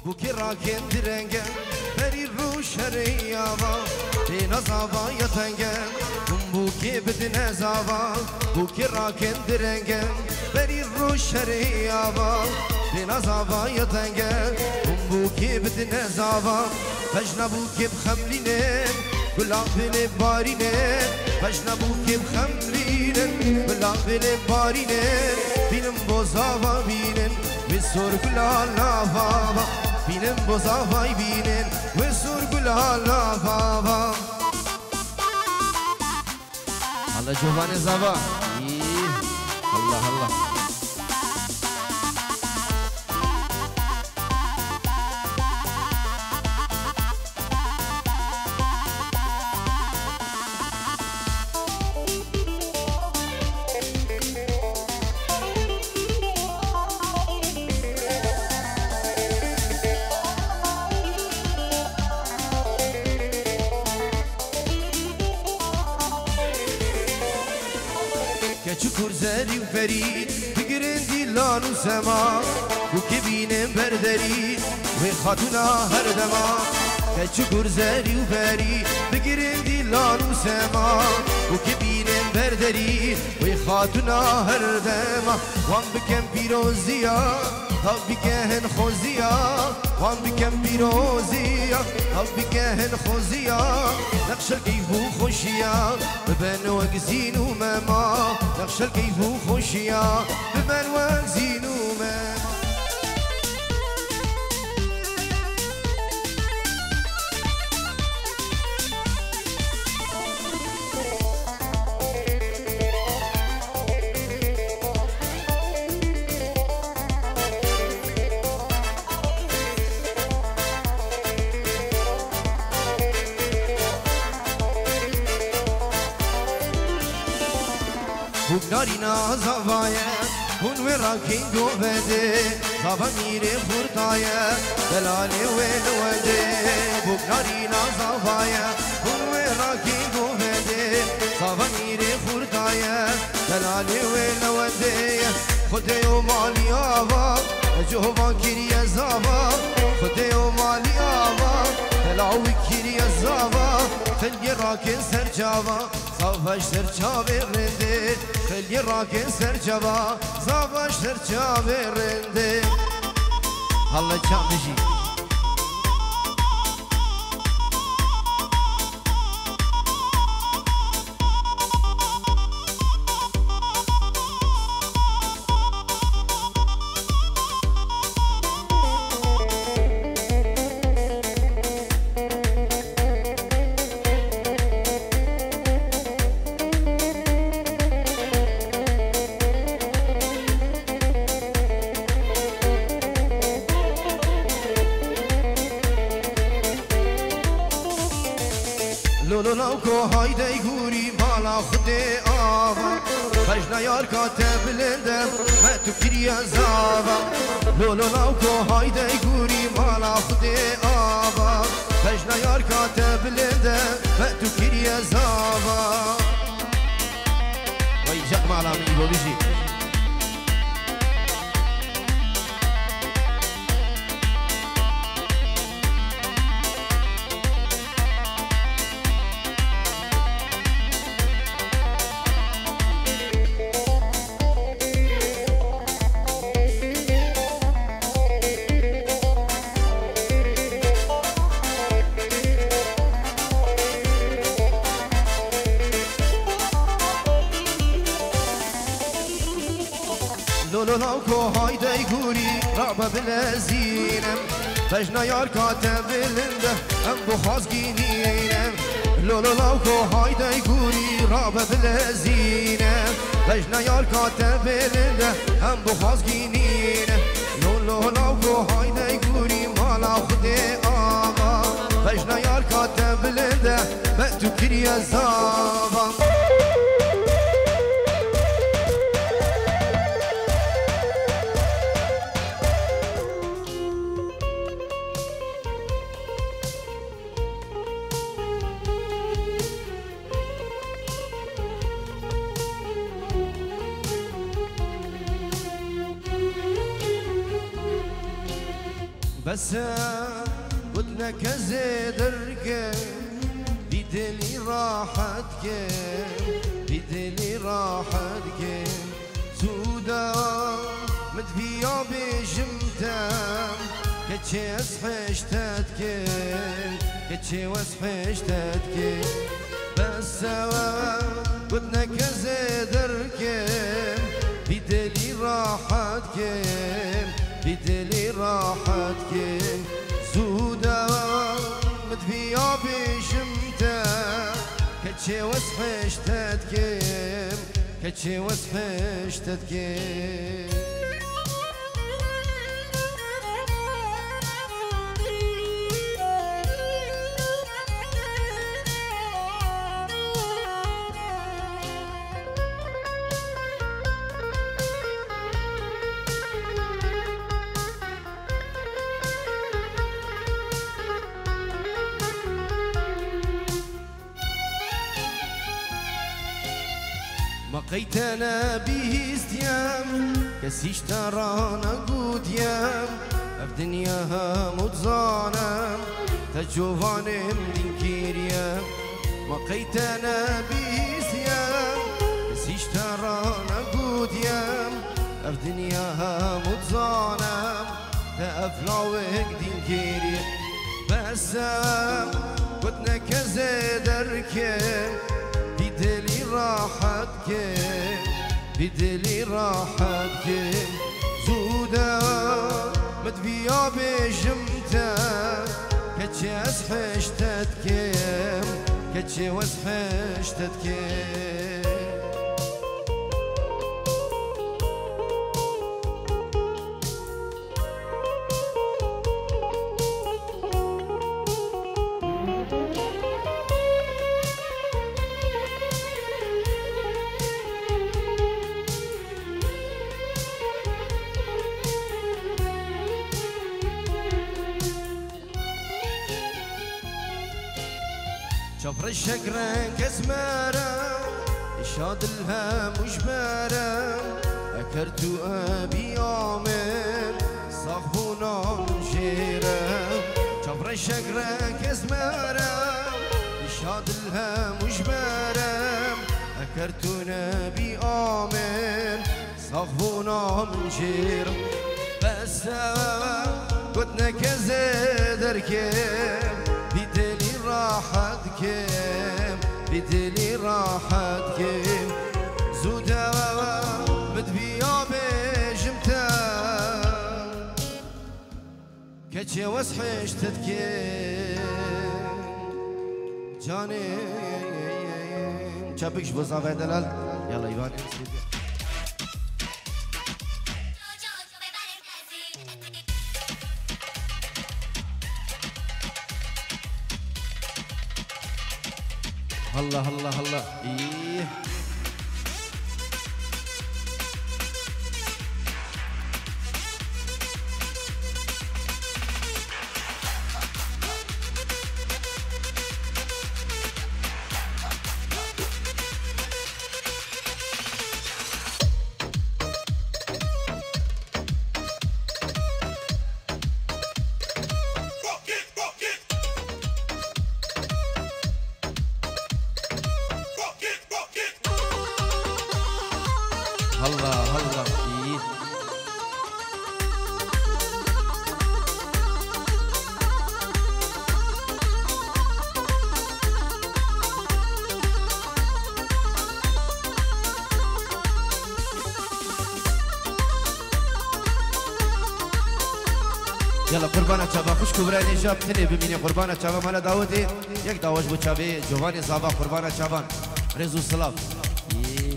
bu ki raken direnge beri ruş heriyava bina zava yatenge bu ki bedine zava bu ki raken direnge beri ruş heriyava bina zava yatenge bu ki bedine zava فجنا بوكي بخملينين بالعقل بارينين فجنا بوكي بخملينين بالعقل بارينين بينم بوزافا بينن وسور كلا لافا بينم بوزافا بينن وسور كلا لافا الله جوفاني زافا الله الله Çukur zeri ferit Bigrin dilan u sema Bu kibinin berderi Ve hatuna her dema Çukur zeri ferit Bigrin dilan u sema Bu kibinin berderi Ve hatuna her dema Wan bikem piroziya Hav bikehen khoziya Wan bikem piroziya Hav bikehen khoziya نقش الكيف خوشيا ببان وقزين وماما نقش الكيف خوشيا ببان وقزين وماما Buglarina zavaya Hun ve rakin govede Zava mire furtaya Delale ve luvede Buglarina zavaya Hun ve rakin govede Zava mire furtaya Delale ve luvede Khudeyo maliyava Jova kiriye zava Khudeyo maliyava Delawi kiriye zava Khilye rakin sercava Savaş serçave rende Khilye raken serçava Savaş serçave rende Allah çamıcı لولو هایده گوری بالا خود آوا خجنا یار کاتب لندم ما تو کری زاوا لولو هایده گوری بالا خود آوا خجنا یار کاتب لندم ما تو کری زاوا وای جک مالا می بولیجی لولو هایده گوری رابا بلزینم فجنا یار کاتم بلنده ام بخواز گینینم لولو هایده گوری رابا بلزینم فجنا یار کاتم بلنده ام بخواز گینینم لولو هایده گوری مالا خود آقا فجنا یار کاتم بلنده بتو کری زابا بس ودنك زدرك بدلي راحتك بدلي راحتك سودا مدفيا بجمتا كتشي اسحشتتك كتشي واسحشتتك بس ودنك زدرك بدلي راحتك بدلي راحتك سودا مدفيا بجمتا كتشي واسحشتتك كتشي واسحشتتك مقيتنا به استيام كسيش ترانا قوديام أفدنياها متزانا تجوفانم دينكيريا مقيتنا به استيام كسيش ترانا قوديام أفدنياها متزانا تأفلاوك دينكيريا بس ودنا كزدرك بدلي راحتك بدلي راحتك زودا مدفيا بجمتا كتشي اسحشتتك كتشي واسحشتتك شفر الشقرة كزمارة إشاد لها مجبرة أكرت أبي عامر صاحبنا مجيرة شفر الشقرة كزمارة إشاد لها مجبرة أكرت أبي عامر صاحبنا مجيرة بس قدنا كزدرك بدلي راحتك بدلي راحتك زودا مدبيا بجمتا كتشي واسحشتتك جاني شابكش بصافي دلال يلا ايوان هلا هلا هلا ايه هلا هلا ايه يلا قربانة شابا خوش كبراني جاب تني بميني قربانة شابا مالا داودي يك داوش بو شابي جواني صابا قربانة شابان رزو السلام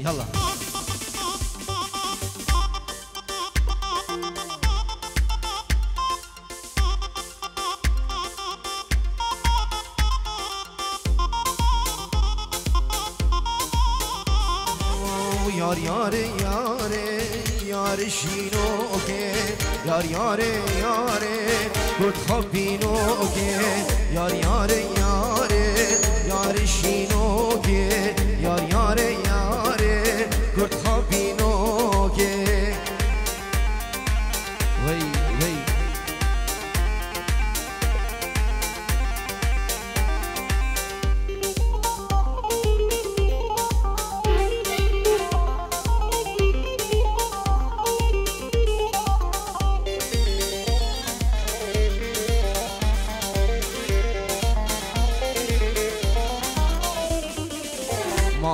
يلا یار یار یار یار شینو که یار یار یار بود خوابینو که یار یار یار یار شینو که یار یار یار بود خوابینو که وی وی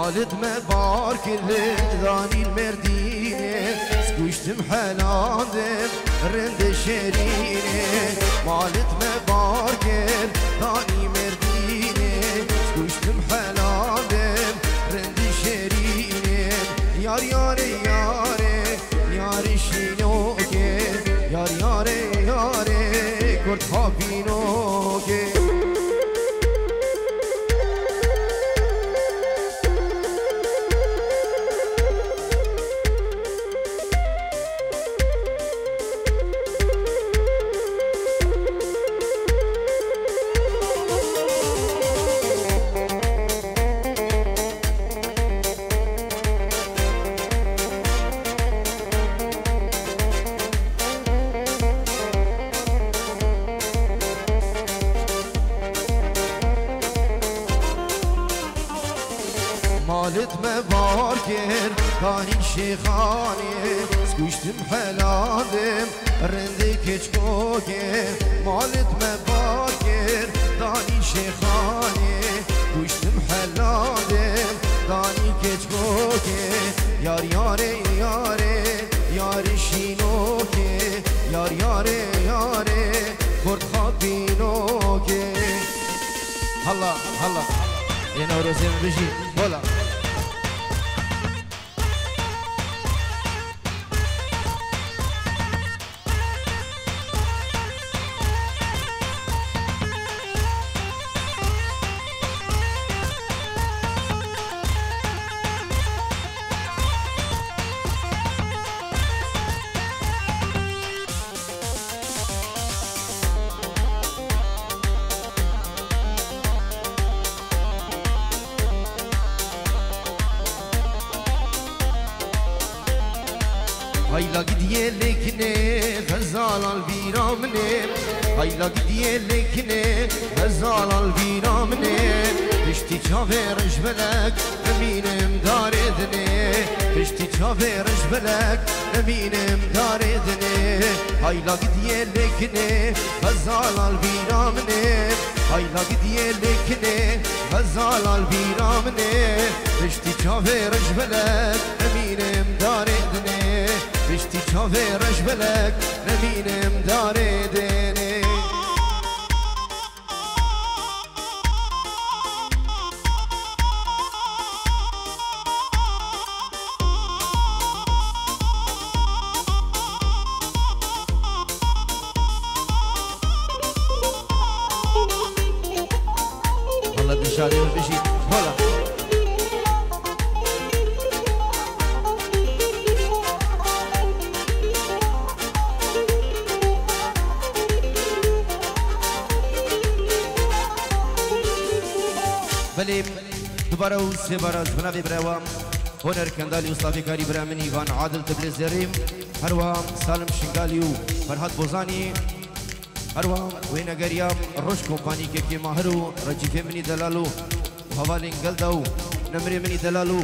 مالت ما بار كل داني المردينة سكوشتم حلاندم رند شرينة مالت ما بار كل داني مردينة سكوشتم حلاندم رند شرينة يار ياري ياري ياري شينوكي يار ياري ياري كرد خابينوكي مالت مبار كر كاني شيخاني سكوشتم حلادم رندي كشكوكي مالت مبار كر كاني شيخاني سكوشتم حلادم كاني كشكوكي يار ياري ياري ياري شينوكي يار ياري ياري كرد خابينوكي هلا هلا يا روزين بيجي هلا هايلا قديه لكني غزال البيرامني هايلا قديه لكني غزال البيرامني بشتي شافي رجبلك امين مداردني بشتي شافي رجبلك امين مداردني هايلا قديه لكني غزال البيرامني هايلا قديه لكني غزال البيرامني بشتي شافي رجبلك امين مداردني بشتي شافي رجبلك نبين مداردني والله بنشاري وبشي هلا بلي دبارو سبارز بنابي براوام هنر كندالي وصافي كاري برامن إيفان عادل تبليز زريم هروام سالم شنگاليو فرحات بوزاني هروام وين غريام روش كومباني كي ماهرو رجيفه مني دلالو حوالين قلدو نمري مني دلالو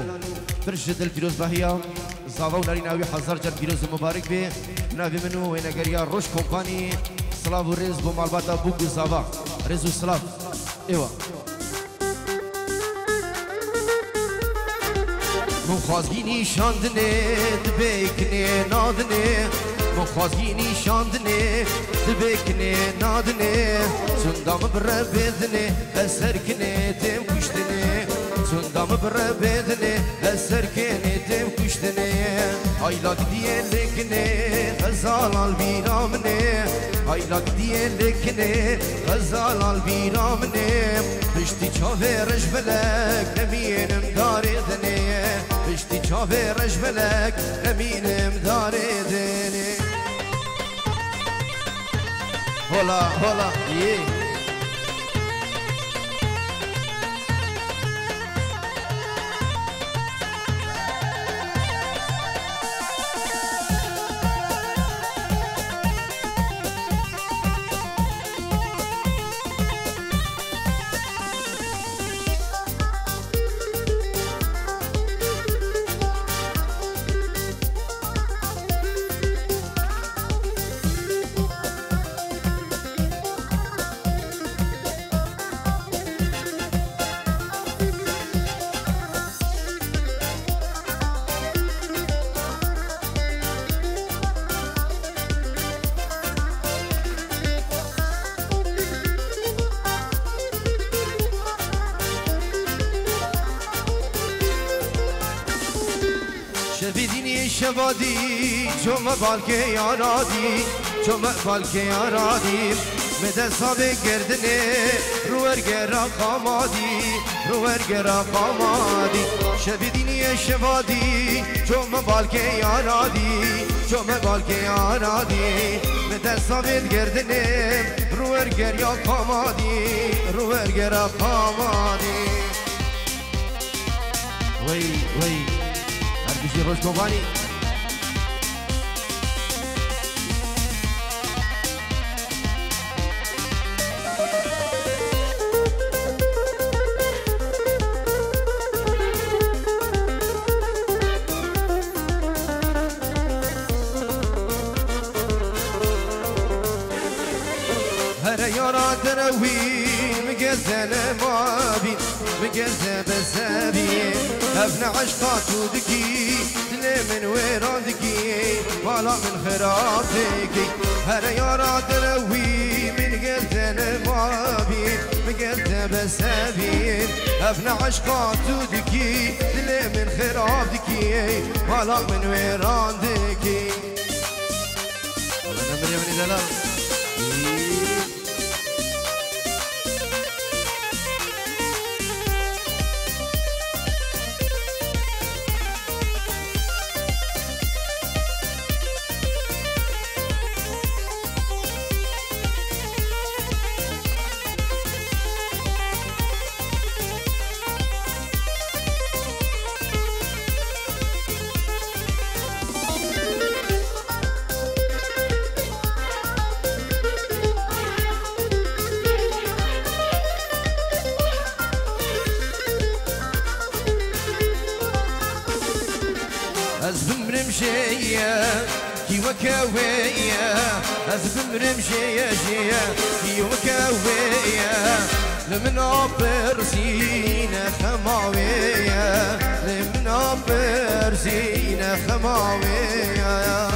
برشد الفيروز باهيا زاواو ناريناوي حزار جر فيروز مبارك بي نافي منو وين غريا روش كومباني سلاو ريز بو مالباتا بوك زاوا ريزو سلاف ايوا مخازگینی شاندنه دبیکنه نادنه مخازگینی شاندنه دبیکنه نادنه سندام بره بدنه اثر کنه تم کشتنه سندام بره بدنه اثر کنه تم کشتنه aylık diyelekne gazal al biramne aylık diyelekne gazal al biramne pişti çave rejbelek eminim daredne pişti çave rejbelek eminim daredne hola hola yeah شبادی چوم بالکه یارادی چوم بالکه یارادی مده صاب گردنه رو ارگرا قامادی رو ارگرا قامادی شبیدینی شبادی چوم بالکه یارادی چوم بالکه یارادی مده صاب گردنه رو ارگرا قامادی رو ارگرا قامادی وی وی هر کسی روش کوبانی يارا دروي مقزل مابي مقزل بسابي ابن عشقات ودكي دلي من ويرادكي ولا من خرافكي هر يارا دروي من قزل مابي مقزل بسابي ابن عشقات ودكي دلي من خرافكي ولا من ويرادكي والله نمر يا بني دلال كي وكاوية أزبم رمشية شية كي وكاوية لمن عبر سينا خماوية لمن عبر سينا خماوية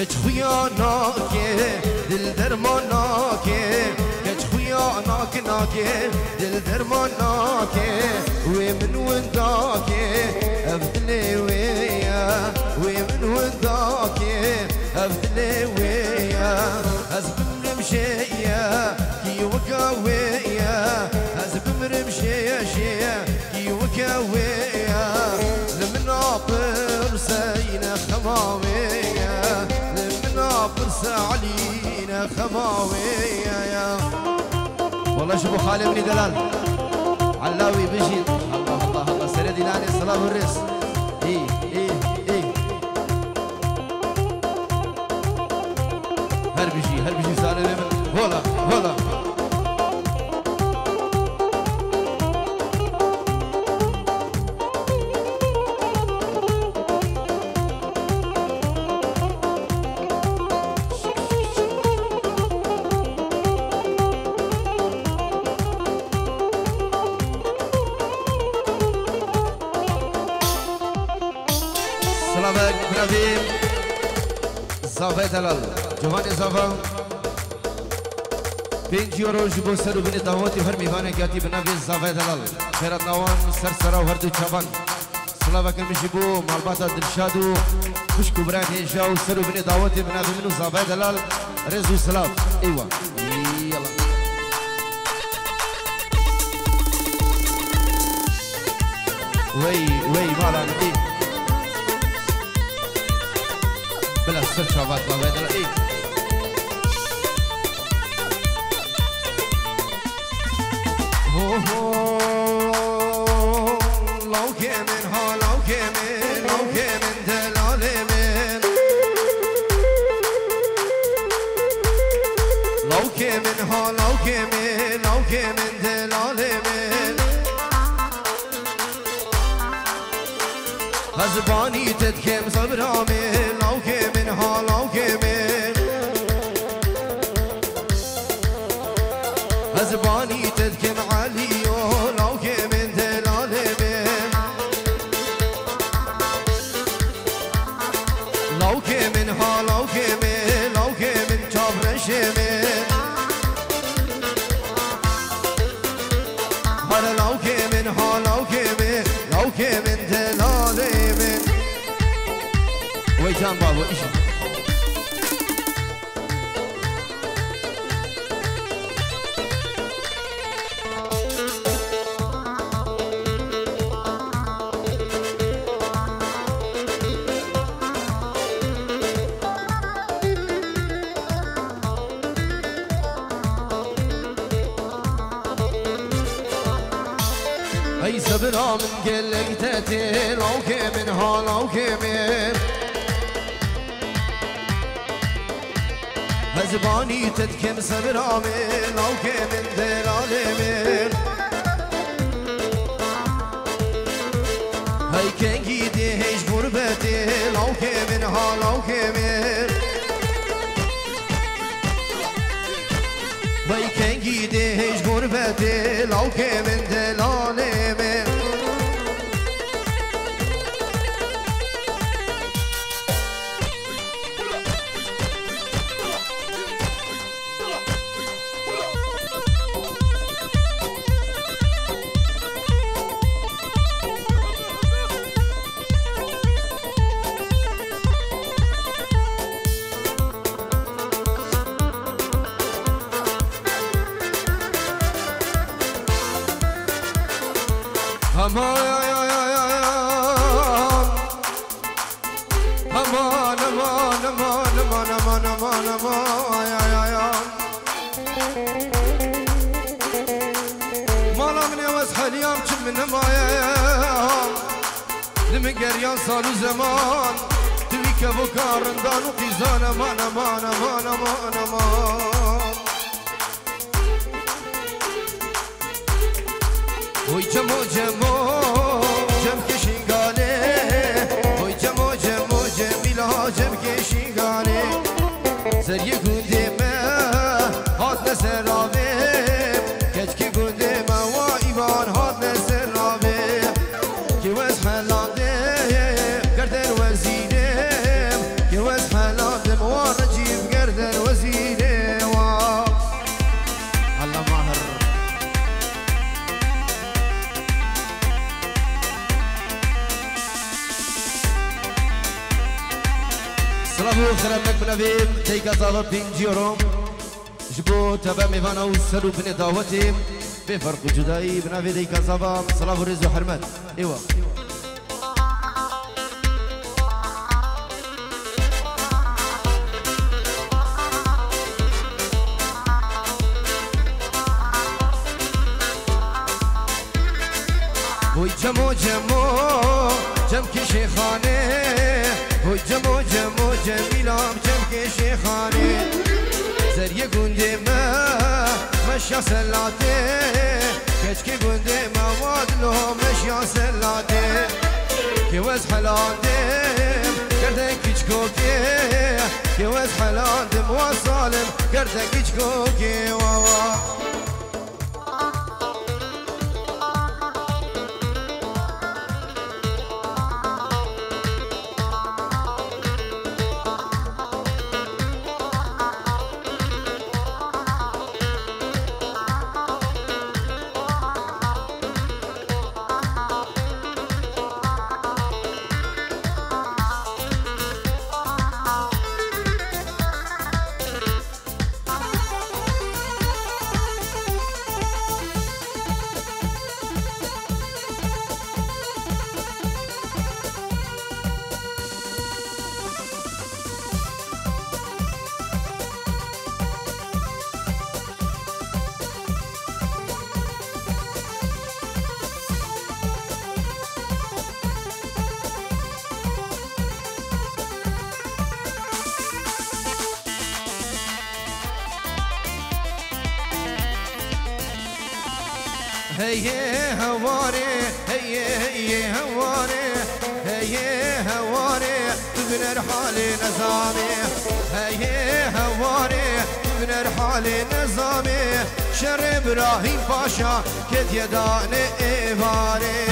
كج خياناك دل درماناك كج خياناك ناك دل درماناك ومن ونداك أفدلي ويا ومن ونداك أفدلي ويا أزبم رمشية كي وكاوية أزبم رمشية شية كي وكاوية لمن عبر سينا خماوية فرس علينا خماوية يا والله شوفوا خالي بن دلال علاوي بجي الله الله الله سردي لاني الصلاة والرس ايه ايه ايه هربجي سالي من هولا هولا زافه دلال جوان زافه 5 یورو جبو سرو بین دعوتی هر میوانه گاتی بنوی زافه دلال خیرات نوان سرسرا و هردو چابان سلاوه کن میشبو مالباتا دلشادو خوشکو بران هیجاو سرو بین دعوتی بنوی منو زافه دلال رزو سلاف ایوه یلا وی مالا ندی بلا سر شابات زافه دلال ای لو كمن ها لو كمن دلال من لو كمن ها لو كمن دلال من زبانی تدکم صبرامي لو كمن ها لو كمن زبانی تدکم علیو لو كمن دلالمن لو كمن ها لو كمن لو كمن چابرشمن هر لو كمن ها لو كمن لو كمن دلالمن ويجان بابا إيش أي صبرا من قلك تاتي لو كمن ها لو كمن زبانی تدکم صبرامي لو كمن دلالمن هاي كان جيدي هيش غربتي لو كمن ها لو كمن هاي كان جيدي هيش غربتي لو كمن دلالمن گریان سال و زمان توی که و کارندان و قیزان امان امان امان امان امان وی جمو جمو جم کشینگانه وی جمو جمو جمیلا جم کشینگانه سریع گونده من هات نسر رابه کچ که گونده من و ایوان هات نسر رابه که وز حلاده گردن وزیرم که وز حلادم و رجیب گردن وزیرم الله ماهر سلام و خرمک بنویم تیکا زالا پینجیورم جبو تبا میوانا و سرو بن دعوتیم بفرق جدایی بنوی تیکا زالا سلام و رز و حرمت ایوه وی جمو جمو جم که شیخانه وی جمو جمو جمیلام جم که شیخانه زریه گونده مشیا سلاته کچ که گونده وادلو مشیا سلاته که وز حلادم گردن کچ کوکه که وز حلادم و سالم گردن کچ کوکه هي هواري هي هواري هي هواري من الحال نظامي هي هواري من الحال نظامي شر ابراهيم باشا كد يدان ايواري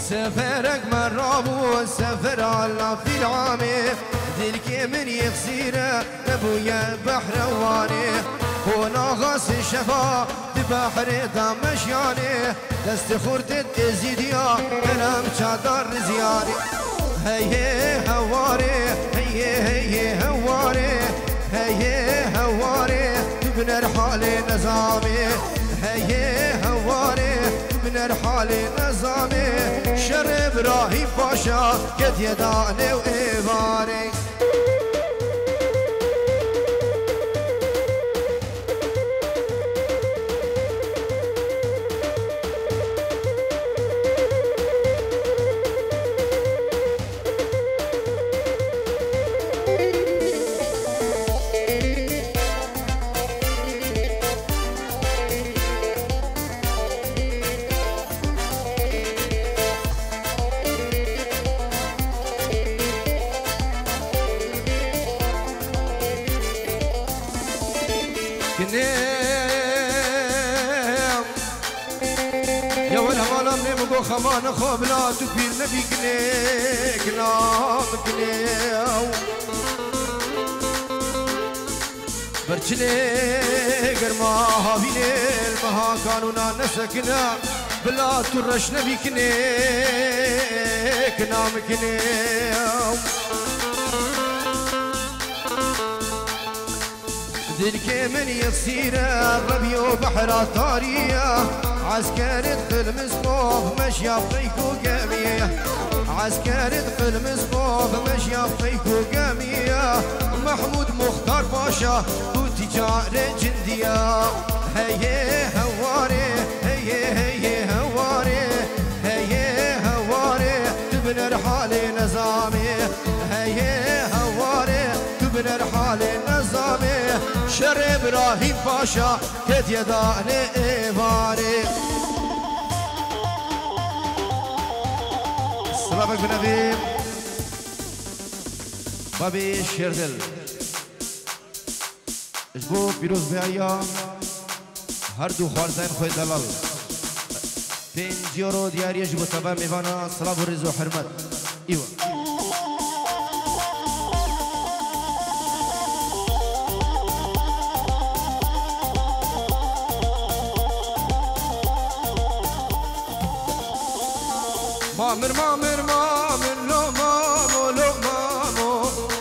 سفرك مرابو سفر على في العامي ذلك من يخسيره ابويا بحرواني هنا غاس الشفا بحر دمشياني دست خورت تزيديا كلام شادر زياري هي هواري هي هواري هي هواري من الحال نظامي هي هواري من الحال نظامي شر ابراهيم باشا قد يداني وايواري يا ولا مالا مني مقو خمان خوبلا تكبير نبي كنيك نام كنيو برچلي قرما هابيني المها كانونا نسكنا بلا ترش نبي كنيك نام كنيو ذلك من يصير ربي وبحر طارية عسكر دخل مسقوف مشي فيكو قامية عسكر دخل مسقوف مشي فيكو قامية محمود مختار باشا وتجار جندية هي هواري هي هواري هي هواري تبنى الحال نظامي هي هواري تبنى الحال نظامي شر ابراهيم باشا كد يداني ايواري سلامك بنبي بابي شيردل اجبو بيروز بيايا هر دو خوارزين خوي دلال 5 يورو ديار يجبو تبا ميوانا سلام ورزو حرمت ايوه مامر مامر مامر لو مامو لو مامو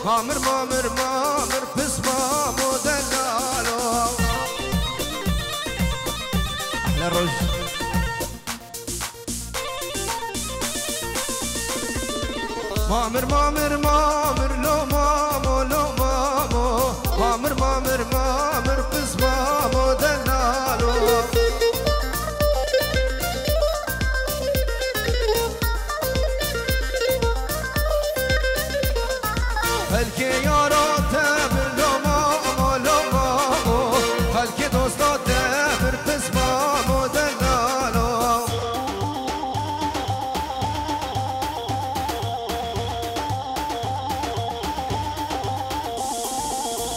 مامر مامر مامر بس مامو دلالو أحلى الرز مامر مامر مامر لو مامو لو مامو مامر مامر مامر بس مامو دلالو هلكي يارا تابر لو مامو لو مامو هلكي دوستا تابر بس مامو دلالو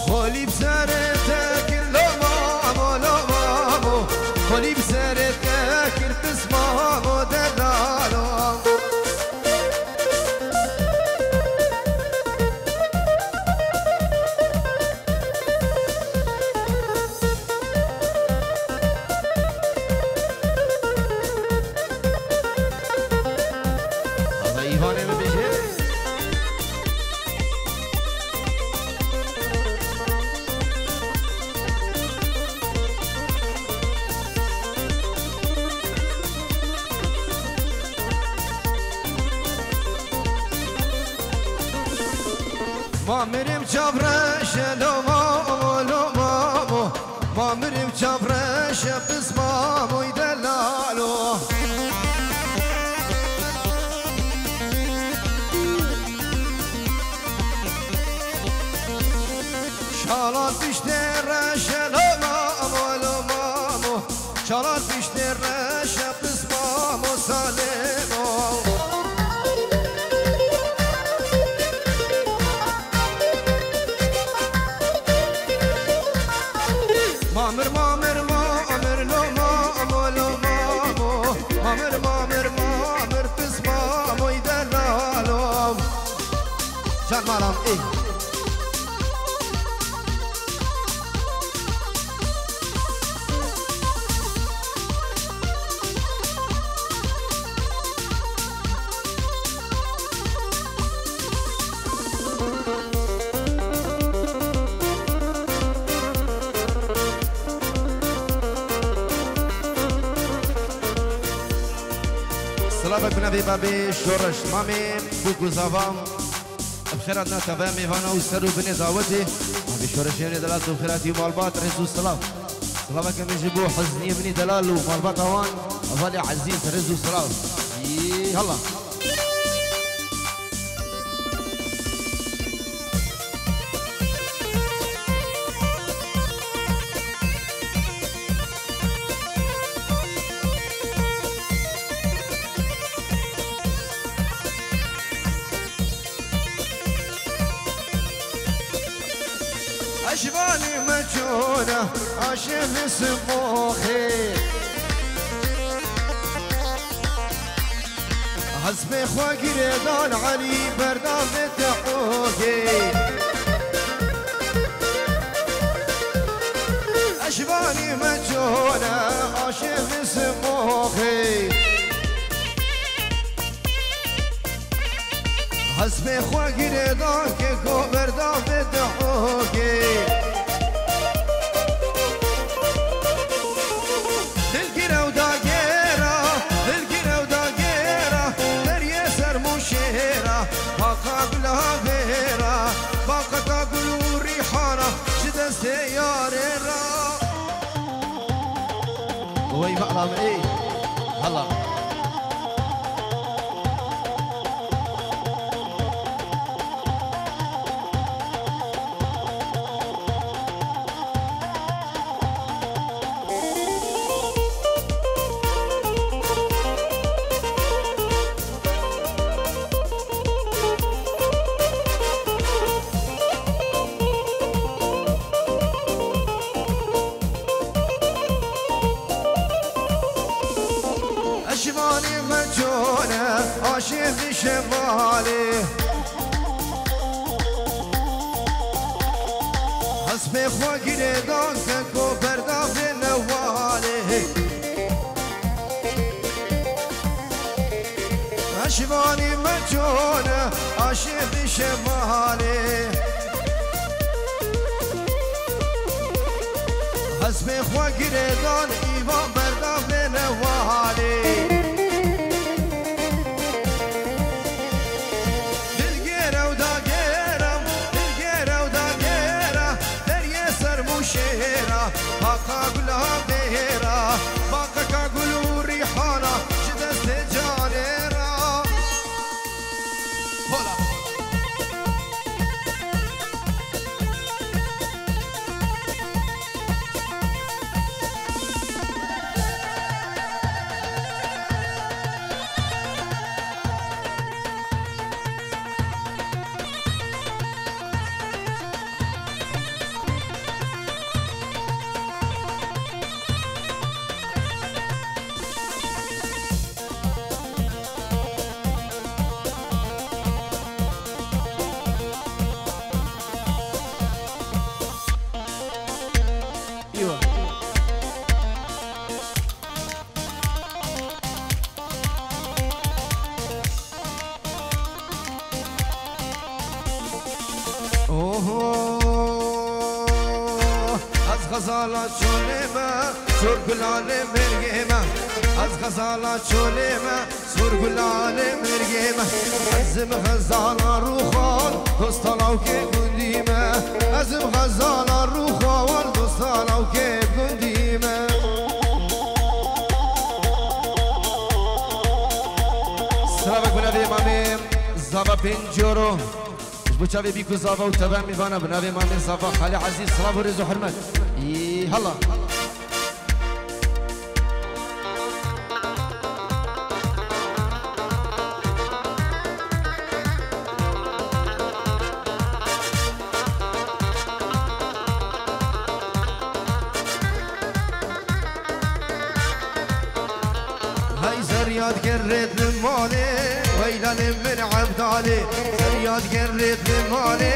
خولي بسارتك لو مامو لو مامو خولي بسارتك بس مامو دلالو ما مریم چابرش لو مامو ما مریم چابرش بس ماموی دلالو شالات بیشترش لو مامو شالات بیشترش بس مامو سالمو مامر مامر مامر لو مامو لو مامو مامر مامر مامر بس ماموی دلالو جان مالام ای سلامك بنبي بابي شورش مامي بوكو زافام بخيراتنا تمام ايفانا وسرو بني دعوتي بابي شورش يوني دلال وخيراتي ومالبات رزو السلام سلامك نجيبو حزنية بني دلال ومالبات هوان افالي عزيز رزو السلام يلا أشباني مجونة عاشف سموخي حسبي خواقي ريدان علي بردان بتحوكي أشباني مجونة عاشف سموخي حسبي خواقي ريدان كيكو بردان بتحوكي باقا قلو ريحانا شد سياري را وي مقلم ايه هلا أشماني مجونة عاشق شمالي حسبي خواقي ريدان كنكو بردا في نوالي أشماني مجونة عاشق شمالي حسبي خواقي ريدان إيوان بردا في نوالي باقا قلها دهيرا باقا قلو ريحانا شدست جانيرا هولا از غزالات شولما سرگلال مرگما از غزالات شولما سرگلال مرگمه ازم غزال روخال دوستانو که گندیمه ازم غزال روخال دوستانو که گندیمه سلام کنه به مامی زاوا پنجورو بچاوی بیکو زاوا و تبع میوانه بنابه مامی زاوا خالی عزیز سلام و رز و حرمت هلا زرياد قريت لمالي ويلان من عبدالي زرياد قريت لمالي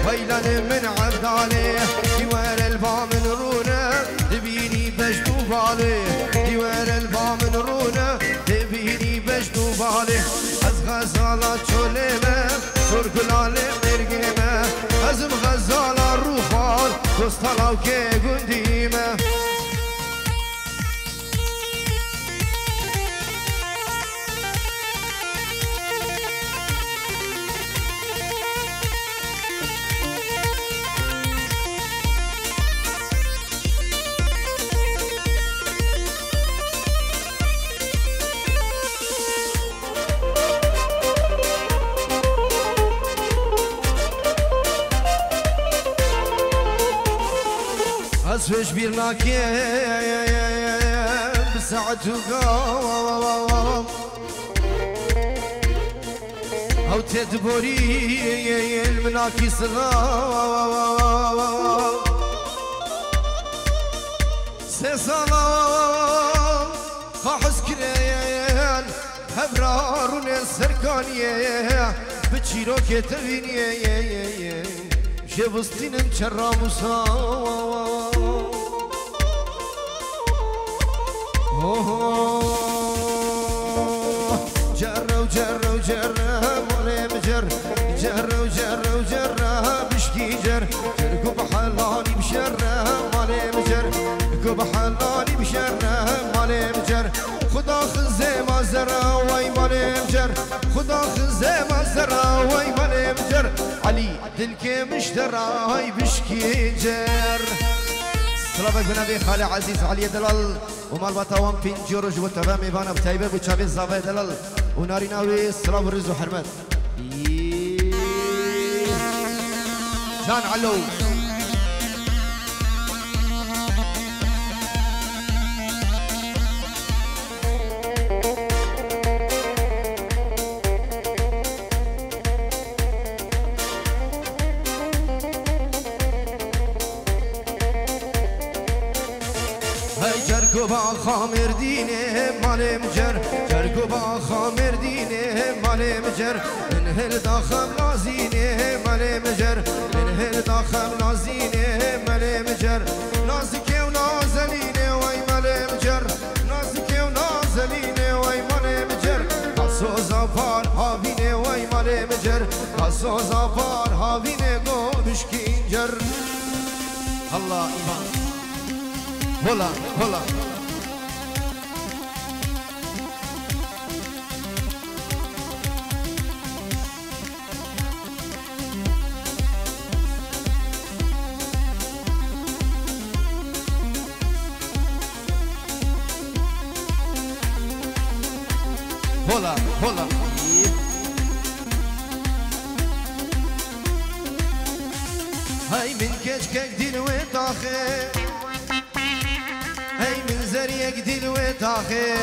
ويلان من عبدالي ديوار البام نرونا تبيني بجدو بالي ديوار البام نرونا تبيني بجدو بالي از غزالات شوليمه سرقلالي مرقيمه ازم غزالة روخال دوستالاو كي قنديمه أسفش بيرناكي بساعته قام أو تدبري المناكي صغام سيسالام خاحس كريان هبرارون السركانية بتشيرو كتبيني شبستينم شراموسا جرة وجرة وجرة مولي مجر جرة وجرة وجرة بشكي جر جركو بحلاني بشرة مولي مجر جركو بحلاني بشرة مولي مجر خدا خزي ما زرع وي مولي مجر خدا خزي ما زرع وي مولي مجر علي دلكي مشترى هاي بشكي جر سلامك بنبي خالي عزيز علي دلال ومال بطاوان پینجورو جو تبا میوانم تایبه بو چاوی زاوه دلال و ناری ناوی سلام و رز و حرمت جان علو جرگوبا خامر دینه مالم جر جرگوبا خامر دینه مالم جر من هل داخم نازینه مالم جر من هل داخم نازینه مالم جر نازکه و نازلینه وای مالم جر نازکه و نازلینه وای مالم جر قصوزا پار هاوینه وای مالم جر قصوزا پار هاوینه گو بشکین جر الله ایمان هلا هلا هلا هلا هاي من كشكك دين وطاخه هاي من زريك دين وطاخه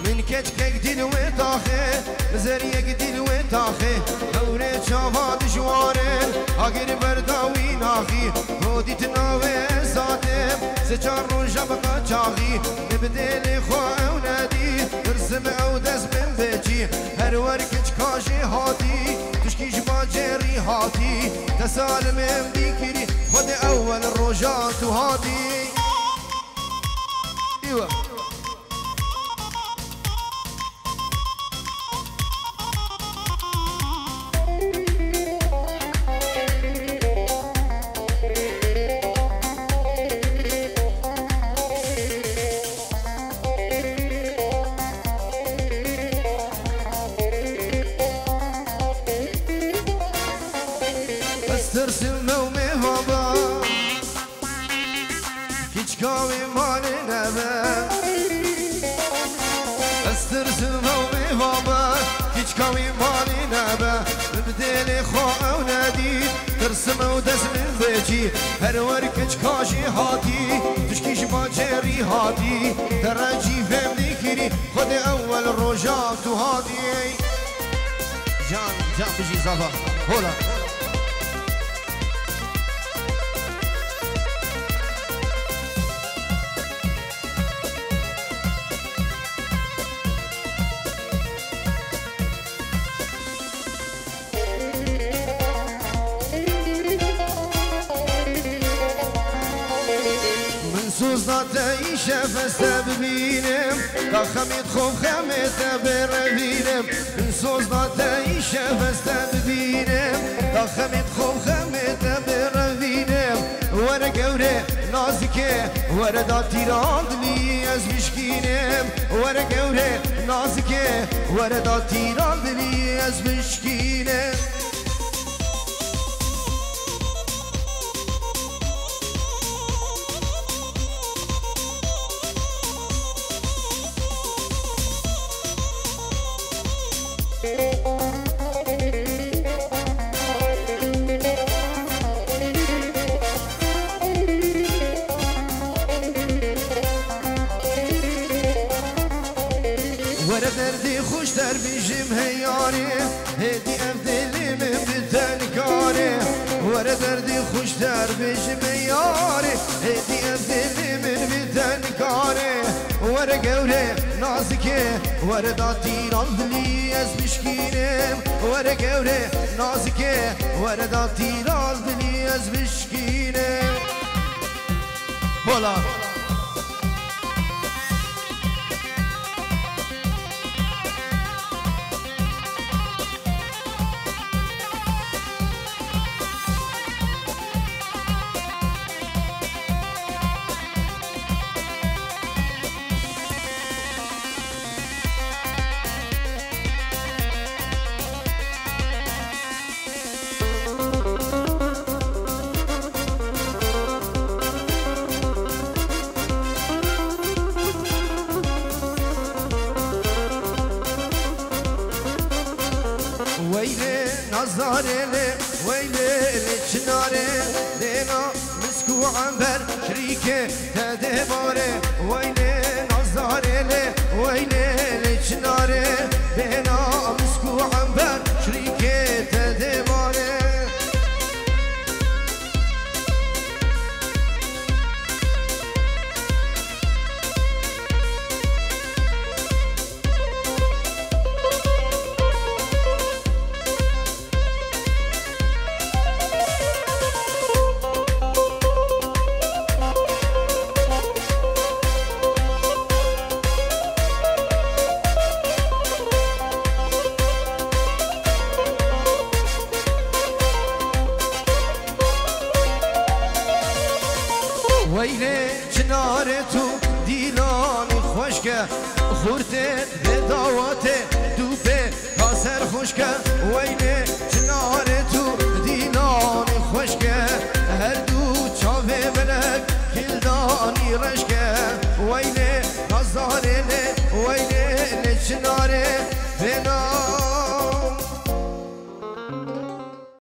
من كشكك دين وطاخه زريك دين وطاخه دوري شافات جوارن اگر برداوي ناخي هودي تناوي ساتم سچار روجا بقى چاخي نبدل خو ونادي ارسم او دز من بيجي هر وركج كاشي هاتي تشكيش باجري هاتي تسالم بكري خد اول الروجات وهادي ايوه استرسم و مهابا هیچ کاوی مالی نبه استرسم و مهابا هیچ کاوی مالی نبه بدل خواه و ندید ترسم و دست من بجی هر ورکج کاشی هاتی تشکیش با جری هاتی ترجی فهم دیکری خود اول روژا تو هاتی جان بجی زبا هولا سوزناتی شفسته ببینم تا خمید خوب خمیده بربینم سوزناتی شفسته ببینم تا خمید خوب خمیده بربینم ورا گوره نازکه ورا داتی راندلی از مشکینم ورا گوره نازکه ورا داتی راندلی از مشکینم ورا دردی خوش در بیشم هیاری هدی افدلی من بدن کاری ورا دردی خوش در بیشم هیاری هدی افدلی من بدن کاری ورا گوره نازکه ورا داتی راندلی از مشکینم ورا گوره نازکه ورا داتی راندلی از مشکینم بالا ويلي نظاري لي ويلي لچناري لينا مسكو عنبر شريكي تدباري ويلي نظاري لي ويلي لچناري لينا مسكو عنبر شريكي تدباري ويلي چنار تو دیلانی خوشکه خورده به داواته دوبه کاسر خوشکه ويلي چنار تو دیلانی خوشکه هر دو چاوه بلک کلدانی رشکه ويلي نظاره ويلي چناره